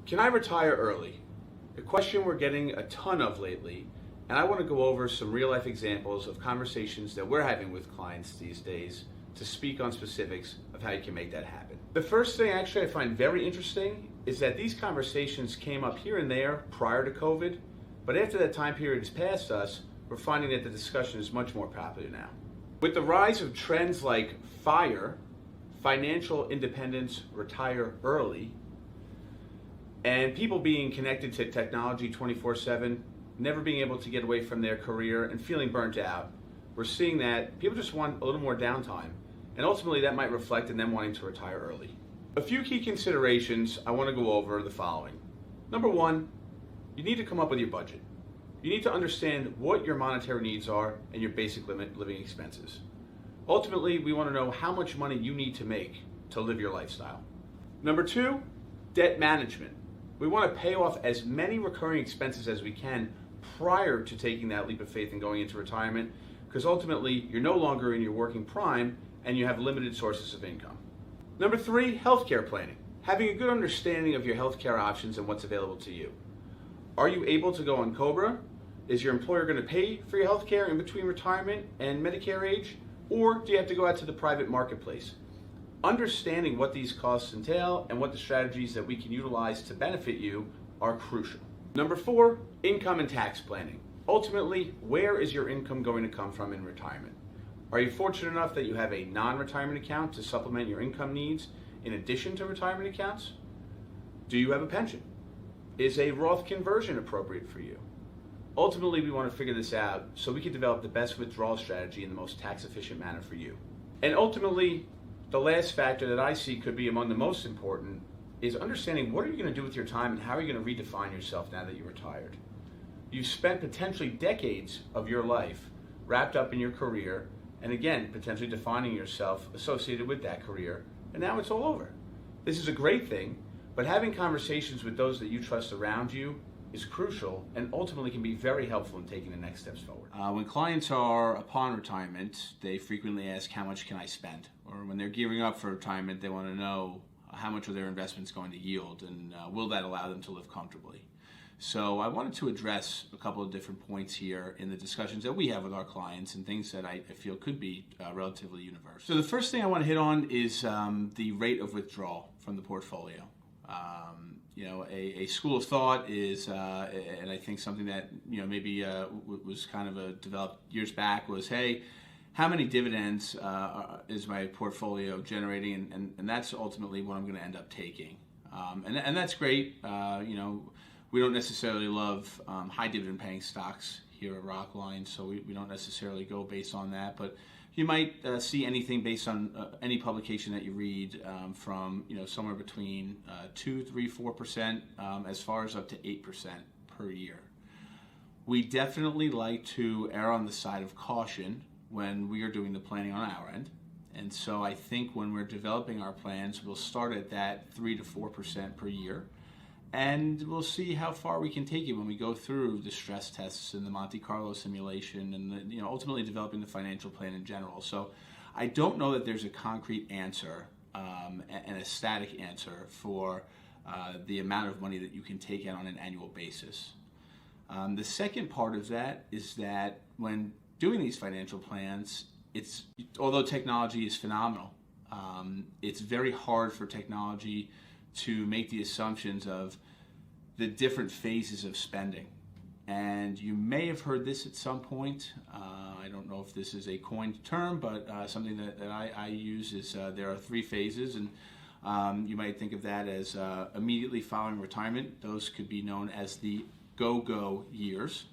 Can I retire early? A question we're getting a ton of lately, and I want to go over some real-life examples of conversations that we're having with clients these days to speak on specifics of how you can make that happen. The first thing actually I find very interesting is that these conversations came up here and there prior to COVID, but after that time period has passed us, we're finding that the discussion is much more popular now. With the rise of trends like FIRE, financial independence, retire early, and people being connected to technology 24/7, never being able to get away from their career and feeling burnt out, we're seeing that people just want a little more downtime, and ultimately that might reflect in them wanting to retire early. A few key considerations I want to go over the following. Number one, you need to come up with your budget. You need to understand what your monetary needs are and your basic living expenses. Ultimately, we want to know how much money you need to make to live your lifestyle. Number two, debt management. We want to pay off as many recurring expenses as we can prior to taking that leap of faith and going into retirement, because ultimately you're no longer in your working prime and you have limited sources of income. Number three, healthcare planning. Having a good understanding of your healthcare options and what's available to you. Are you able to go on COBRA? Is your employer going to pay for your healthcare in between retirement and Medicare age? Or do you have to go out to the private marketplace? Understanding what these costs entail and what the strategies that we can utilize to benefit you are crucial. Number four, income and tax planning. Ultimately, where is your income going to come from in retirement? Are you fortunate enough that you have a non-retirement account to supplement your income needs in addition to retirement accounts? Do you have a pension? Is a Roth conversion appropriate for you? Ultimately, we want to figure this out so we can develop the best withdrawal strategy in the most tax-efficient manner for you. And ultimately, the last factor that I see could be among the most important is understanding what are you going to do with your time and how are you going to redefine yourself now that you're retired. You've spent potentially decades of your life wrapped up in your career and again, potentially defining yourself associated with that career, and now it's all over. This is a great thing, but having conversations with those that you trust around you is crucial and ultimately can be very helpful in taking the next steps forward. When clients are upon retirement, they frequently ask, how much can I spend? Or when they're gearing up for retirement, they want to know how much are their investments going to yield and will that allow them to live comfortably? So I wanted to address a couple of different points here in the discussions that we have with our clients and things that I feel could be relatively universal. So the first thing I want to hit on is the rate of withdrawal from the portfolio. A school of thought is, and I think something that maybe was kind of developed years back was, hey, how many dividends is my portfolio generating, and that's ultimately what I'm going to end up taking, and that's great. We don't necessarily love high dividend paying stocks here at Rockline, so we don't necessarily go based on that, but you might see anything based on any publication that you read from somewhere between 2, 3, 4%, as far as up to 8% per year. We definitely like to err on the side of caution when we are doing the planning on our end, and so I think when we're developing our plans, we'll start at that 3 to 4% per year. And we'll see how far we can take it when we go through the stress tests and the Monte Carlo simulation and ultimately developing the financial plan in general. So I don't know that there's a concrete answer and a static answer for the amount of money that you can take in on an annual basis. The second part of that is that when doing these financial plans, although technology is phenomenal, it's very hard for technology to make the assumptions of the different phases of spending. And you may have heard this at some point. I don't know if this is a coined term, but something that I use is there are 3 phases, and you might think of that as immediately following retirement. Those could be known as the go-go years.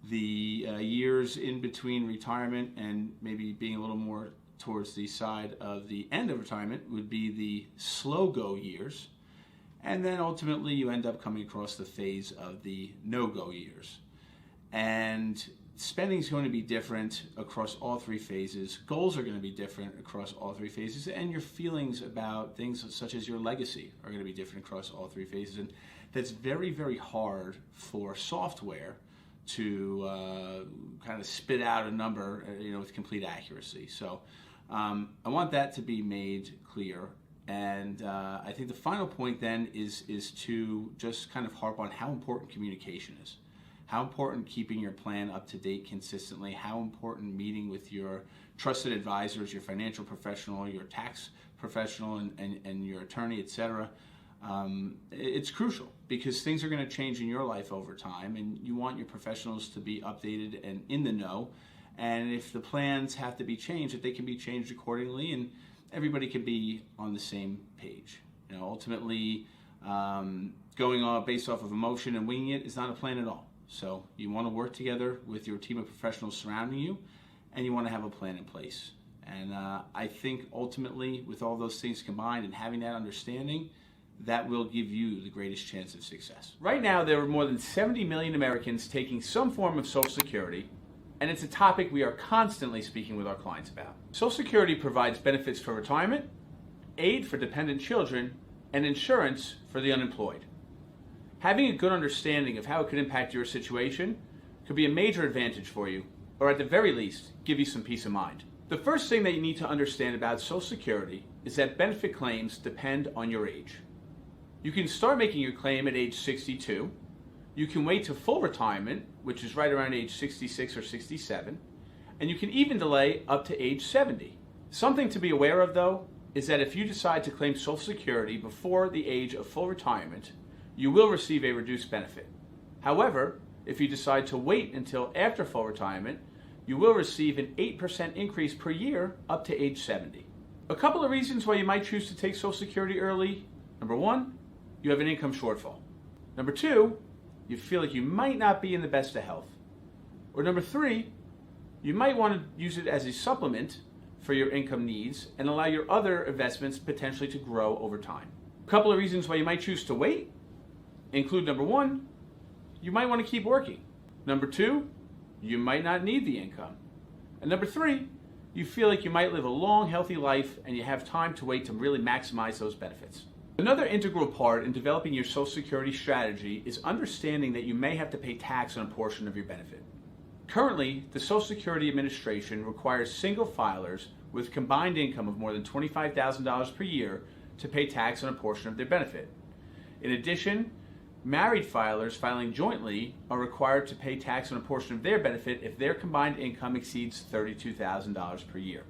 The years in between retirement and maybe being a little more towards the side of the end of retirement would be the slow-go years. And then ultimately you end up coming across the phase of the no-go years. And spending is going to be different across all 3 phases. Goals are going to be different across all 3 phases. And your feelings about things such as your legacy are going to be different across all 3 phases. And that's very, very hard for software to kind of spit out a number with complete accuracy. So I want that to be made clear. And I think the final point then is to just kind of harp on how important communication is. How important keeping your plan up to date consistently, how important meeting with your trusted advisors, your financial professional, your tax professional, and your attorney, etc. It's crucial because things are going to change in your life over time, and you want your professionals to be updated and in the know. And if the plans have to be changed, that they can be changed accordingly, and everybody can be on the same page. Ultimately, going on based off of emotion and winging it is not a plan at all. So you want to work together with your team of professionals surrounding you, and you want to have a plan in place. And I think ultimately, with all those things combined and having that understanding, that will give you the greatest chance of success. Right now, there are more than 70 million Americans taking some form of Social Security, and it's a topic we are constantly speaking with our clients about. Social Security provides benefits for retirement, aid for dependent children, and insurance for the unemployed. Having a good understanding of how it could impact your situation could be a major advantage for you, or at the very least, give you some peace of mind. The first thing that you need to understand about Social Security is that benefit claims depend on your age. You can start making your claim at age 62. You can wait to full retirement, which is right around age 66 or 67, and you can even delay up to age 70. Something to be aware of, though, is that if you decide to claim Social Security before the age of full retirement, you will receive a reduced benefit. However, if you decide to wait until after full retirement, you will receive an 8% increase per year up to age 70. A couple of reasons why you might choose to take Social Security early. Number one, you have an income shortfall. Number two, you feel like you might not be in the best of health. Or number three, you might want to use it as a supplement for your income needs and allow your other investments potentially to grow over time. A couple of reasons why you might choose to wait include number one, you might want to keep working. Number two, you might not need the income. And number three, you feel like you might live a long, healthy life and you have time to wait to really maximize those benefits. Another integral part in developing your Social Security strategy is understanding that you may have to pay tax on a portion of your benefit. Currently, the Social Security Administration requires single filers with combined income of more than $25,000 per year to pay tax on a portion of their benefit. In addition, married filers filing jointly are required to pay tax on a portion of their benefit if their combined income exceeds $32,000 per year.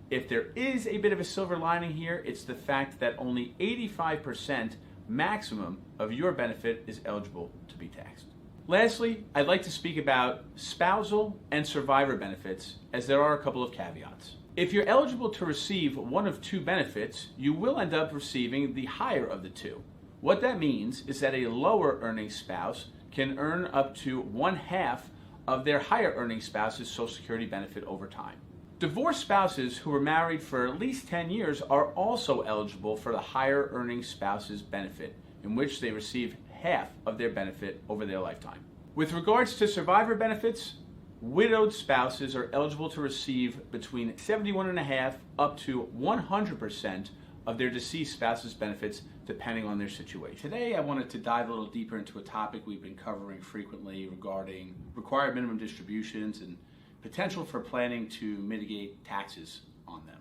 If there is a bit of a silver lining here, it's the fact that only 85% maximum of your benefit is eligible to be taxed. Lastly, I'd like to speak about spousal and survivor benefits, as there are a couple of caveats. If you're eligible to receive one of two benefits, you will end up receiving the higher of the two. What that means is that a lower earning spouse can earn up to 1/2 of their higher earning spouse's Social Security benefit over time. Divorced spouses who were married for at least 10 years are also eligible for the higher earning spouse's benefit, in which they receive half of their benefit over their lifetime. With regards to survivor benefits, widowed spouses are eligible to receive between 71.5% up to 100% of their deceased spouse's benefits, depending on their situation. Today, I wanted to dive a little deeper into a topic we've been covering frequently regarding required minimum distributions and potential for planning to mitigate taxes on them.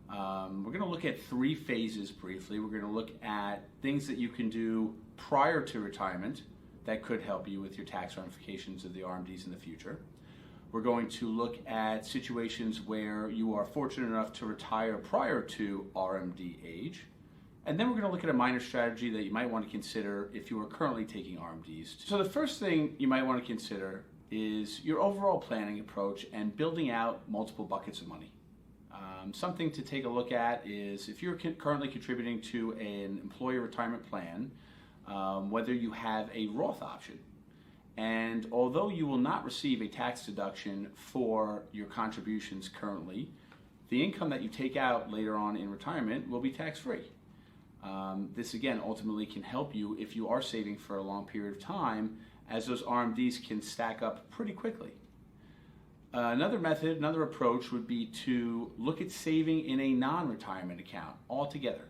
We're going to look at three phases briefly. We're going to look at things that you can do prior to retirement that could help you with your tax ramifications of the RMDs in the future. We're going to look at situations where you are fortunate enough to retire prior to RMD age. And then we're going to look at a minor strategy that you might want to consider if you are currently taking RMDs. So the first thing you might want to consider is your overall planning approach and building out multiple buckets of money. Something to take a look at is if you're currently contributing to an employer retirement plan, whether you have a Roth option. And although you will not receive a tax deduction for your contributions currently, the income that you take out later on in retirement will be tax-free. This again ultimately can help you if you are saving for a long period of time, as those RMDs can stack up pretty quickly. Another method, another approach would be to look at saving in a non-retirement account altogether.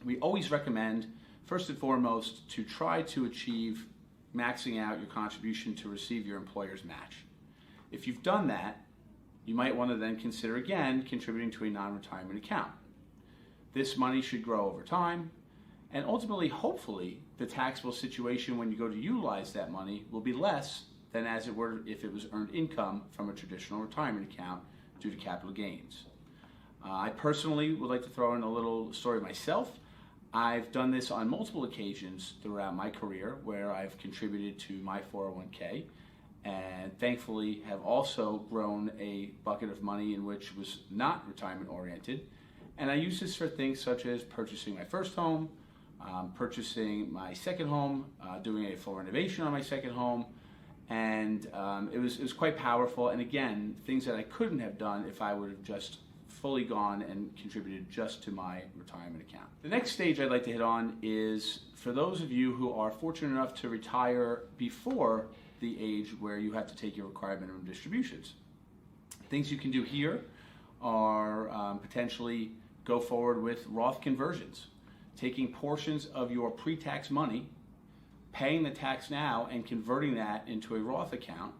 We always recommend, first and foremost, to try to achieve maxing out your contribution to receive your employer's match. If you've done that, you might want to then consider again contributing to a non-retirement account. This money should grow over time, and ultimately, hopefully, the taxable situation when you go to utilize that money will be less than as it were if it was earned income from a traditional retirement account due to capital gains. I personally would like to throw in a little story myself. I've done this on multiple occasions throughout my career where I've contributed to my 401k and thankfully have also grown a bucket of money in which was not retirement oriented. And I use this for things such as purchasing my first home, purchasing my second home, doing a full renovation on my second home, and it was quite powerful. And again, things that I couldn't have done if I would have just fully gone and contributed just to my retirement account. The next stage I'd like to hit on is for those of you who are fortunate enough to retire before the age where you have to take your required minimum distributions. Things you can do here are potentially go forward with Roth conversions, taking portions of your pre-tax money, paying the tax now and converting that into a Roth account,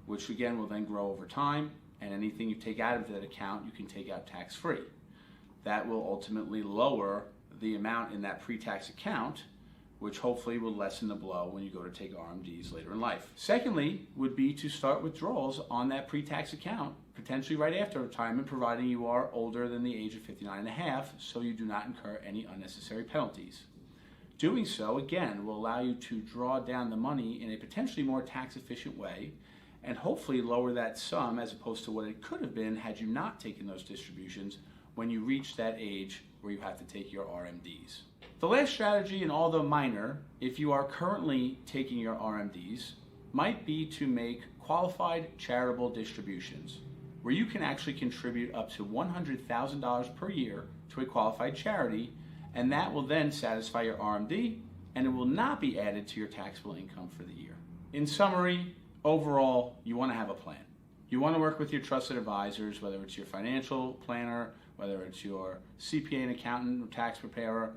which again will then grow over time, and anything you take out of that account you can take out tax-free. That will ultimately lower the amount in that pre-tax account, which hopefully will lessen the blow when you go to take RMDs later in life. Secondly would be to start withdrawals on that pre-tax account, potentially right after retirement, providing you are older than the age of 59 and a half, so you do not incur any unnecessary penalties. Doing so, again, will allow you to draw down the money in a potentially more tax-efficient way and hopefully lower that sum as opposed to what it could have been had you not taken those distributions when you reach that age where you have to take your RMDs. The last strategy, and although minor, if you are currently taking your RMDs, might be to make qualified charitable distributions, where you can actually contribute up to $100,000 per year to a qualified charity, and that will then satisfy your RMD, and it will not be added to your taxable income for the year. In summary, overall, you want to have a plan. You want to work with your trusted advisors, whether it's your financial planner, whether it's your CPA and accountant or tax preparer,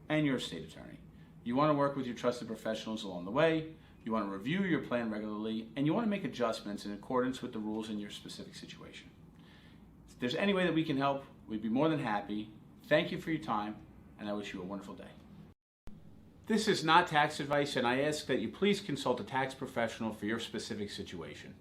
and your estate attorney. You want to work with your trusted professionals along the way. You want to review your plan regularly, and you want to make adjustments in accordance with the rules in your specific situation. If there's any way that we can help, we'd be more than happy. Thank you for your time, and I wish you a wonderful day. This is not tax advice, and I ask that you please consult a tax professional for your specific situation.